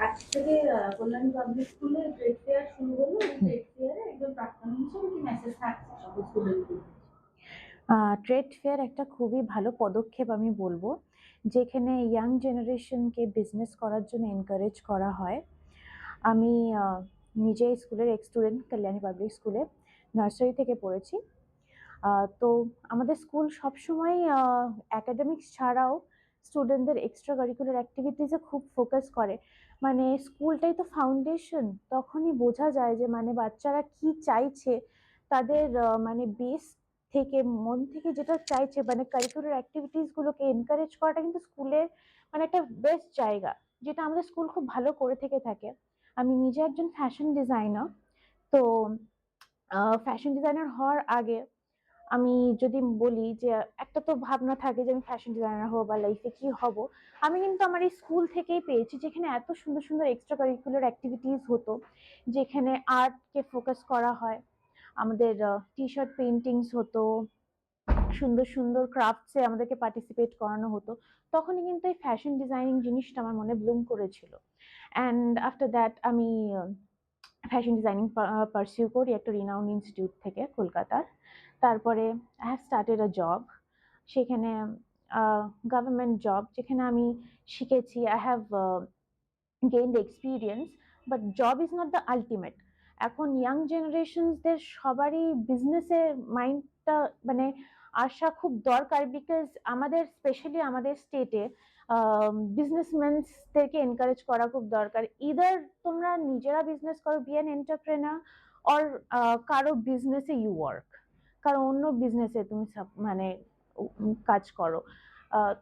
আজ থেকে কল্যাণী পাবলিক স্কুলে ট্রেড ফেয়ার শুরু হলো। ট্রেড ফেয়ারে একজন প্রাক্তন হিসেবে কি মেসেজ থাকছে সকল স্টুডেন্টদের? ট্রেড ফেয়ার একটা খুবই ভালো পদক্ষেপ আমি বলবো, যেখানে ইয়াং জেনারেশনকে বিজনেস করার জন্য এনকারেজ করা হয়। আমি নিজে স্কুলের এক্স স্টুডেন্ট, কল্যাণী পাবলিক স্কুলে নার্সারি থেকে পড়েছি। তো আমাদের স্কুল সবসময় অ্যাকাডেমিক্স ছাড়াও স্টুডেন্টদের এক্সট্রা কারিকুলার অ্যাক্টিভিটিসে খুব ফোকাস করে। মানে স্কুলটাই তো ফাউন্ডেশন, তখনই বোঝা যায় যে মানে বাচ্চারা কি চাইছে, তাদের মানে বেস থেকে মন থেকে যেটা চাইছে, মানে কারিকুলার অ্যাক্টিভিটিসগুলোকে এনকারেজ করাটা কিন্তু স্কুলের মানে একটা বেস্ট জায়গা, যেটা আমাদের স্কুল খুব ভালো করে থেকে থাকে। আমি নিজে একজন ফ্যাশন ডিজাইনার। তো ফ্যাশন ডিজাইনার হওয়ার আগে আমি যদি বলি যে একটা তো ভাবনা থাকে যে আমি ফ্যাশন ডিজাইনার হব বা লাইফে কি হব, আমি কিন্তু আমার এই স্কুল থেকেই পেয়েছি, যেখানে এত সুন্দর সুন্দর এক্সট্রা কারিকুলার অ্যাক্টিভিটিস হতো, যেখানে আর্টকে ফোকাস করা হয়। আমাদের টি শার্ট পেন্টিংস হতো, সুন্দর সুন্দর ক্রাফটসে আমাদেরকে পার্টিসিপেট করানো হতো। তখনই কিন্তু এই ফ্যাশন ডিজাইনিং জিনিসটা আমার মনে ব্লুম করেছিল। অ্যান্ড আফটার দ্যাট আমি ফ্যাশন ডিজাইনিং পারসিউ করি একটা রিনাউন্ড ইনস্টিটিউট থেকে, কলকাতার। তারপরে I have started a job, সেখানে গভর্নমেন্ট জব, যেখানে আমি শিখেছি, I have gained experience. But job is not the ultimate. এখন ইয়াং জেনারেশনসদের সবারই বিজনেসের মাইন্ডটা মানে আসা খুব দরকার, বিকজ আমাদের স্পেশালি আমাদের স্টেটে বিজনেসম্যানদেরকে এনকারেজ করা খুব দরকার। ইদার তোমরা নিজেরা বিজনেস করো, বি অ্যান এন্টারপ্রেনার, অর কারো বিজনেসে ইউ ওয়ার্ক, কারো অন্য বিজনেসে তুমি মানে কাজ করো।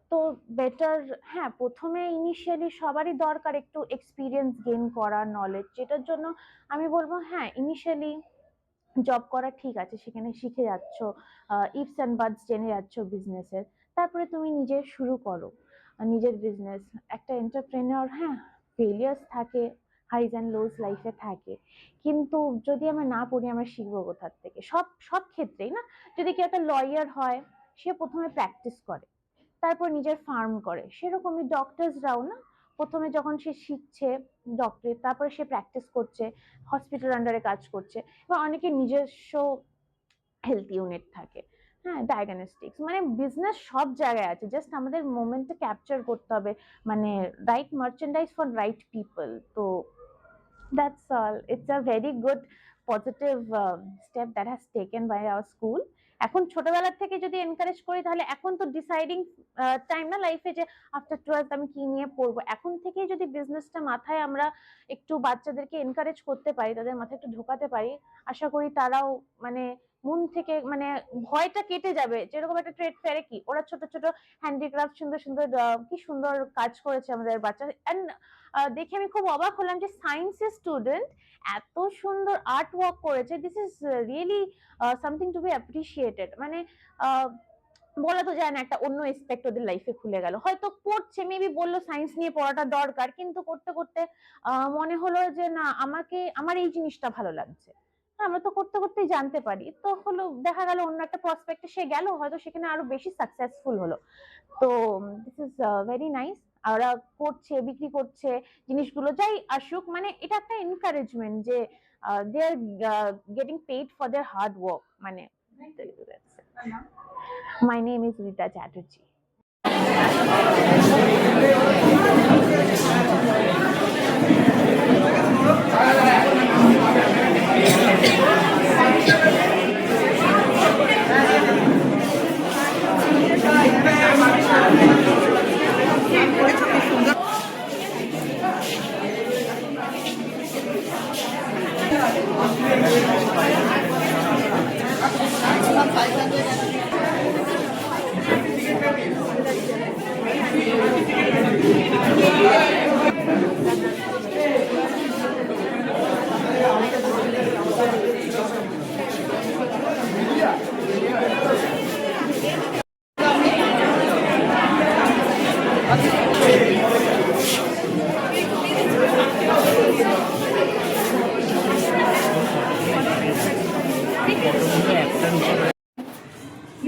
তো বেটার, হ্যাঁ, প্রথমে ইনিশিয়ালি সবারই দরকার একটু এক্সপিরিয়েন্স গেইন করা, নলেজ, যেটার জন্য আমি বলবো হ্যাঁ, ইনিশিয়ালি জব করা ঠিক আছে, সেখানে শিখে যাচ্ছ, ইফস অ্যান্ড বাটস জেনে যাচ্ছ বিজনেসের। তারপরে তুমি নিজে শুরু করো নিজের বিজনেস। একটা এন্টারপ্রেনার, হ্যাঁ, ফেলিয়ার্স থাকে, হাইজ অ্যান্ড লোজ লাইফে থাকে, কিন্তু যদি আমরা না পড়ি আমরা শিখবো কোথার থেকে? সব সব ক্ষেত্রেই না। যদি কেউ একটা লয়ার হয়, সে প্রথমে প্র্যাকটিস করে, তারপর নিজের ফার্ম করে। সেরকমই ডক্টরসরাও না, প্রথমে যখন সে শিখছে ডক্টরেট, তারপরে সে প্র্যাকটিস করছে, হসপিটাল আন্ডারে কাজ করছে, বা অনেকের নিজস্ব হেলথ ইউনিট থাকে, হ্যাঁ, ডায়াগনস্টিক্স, মানে বিজনেস সব জায়গায় আছে, জাস্ট আমাদের মোমেন্টটা ক্যাপচার করতে হবে, মানে right merchandise for right people. তো that's all. It's a very good positive step that has taken by our school. এখন ছোটবেলা থেকে যদি এনকারেজ করি, তাহলে এখন তো ডিসাইডিং টাইম না লাইফে, যে আফটার 12th আমি কি নিয়ে পড়বো। এখন থেকেই যদি বিজনেসটা মাথায় আমরা একটু বাচ্চাদেরকে এনকারেজ করতে পারি, তাদের মাথায় একটু ঢোকাতে পারি, আশা করি তারাও মানে মন থেকে মানে ভয়টা কেটে যাবে। যেরকম একটা ট্রেড ফেয়ারে কি ওরা ছোট ছোট হ্যান্ডিক্রাফট, সুন্দর সুন্দর কি সুন্দর কাজ করেছে আমাদের বাচ্চা। এন্ড দেখে আমি খুব অবাক হলাম যে সায়েন্সের স্টুডেন্ট এত সুন্দর আর্ট ওয়ার্ক করেছে। This is really something to B appreciated. মানে বলা তো যায় না, একটা অন্য এসপেক্ট ওদের লাইফে খুলে গেল। হয়তো পড়ছে, মেবি বললো সায়েন্স নিয়ে পড়াটা দরকার, কিন্তু করতে করতে মনে হলো যে না, আমাকে আমার এই জিনিসটা ভালো লাগছে। আমরা তো করতে করতেই জানতে পারি, তো হলো দেখা গেল অন্য একটা প্রসপেক্টে সে গেল, হয়তো সেখানে আরো বেশি সাকসেসফুল হলো। তো দিস ইজ ভেরি নাইস। ওরা করছে, বিক্রি করছে জিনিসগুলো, যাই আসুক, মানে এটা একটা এনকারেজমেন্ট যে they are getting paid for their hard work. মানে my name is Rita Chatterjee.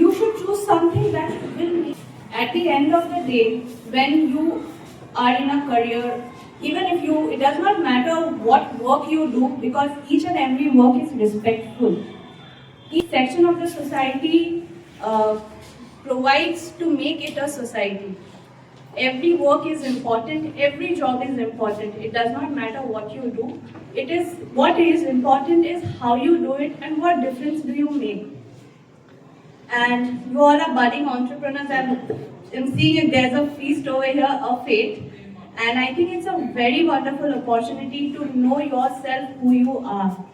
You should choose something that will, at the end of the day, when you are in a career Even if you, it does not matter what work you do, because each and every work is respectful. Each section of the society provides to make it a society. Every work is important, every job is important. It does not matter what you do. It is, what is important is how you do it and what difference do you make. And you are a budding entrepreneurs. I'm seeing if there's a feast over here of faith. And I think it's a very wonderful opportunity to know yourself, who you are.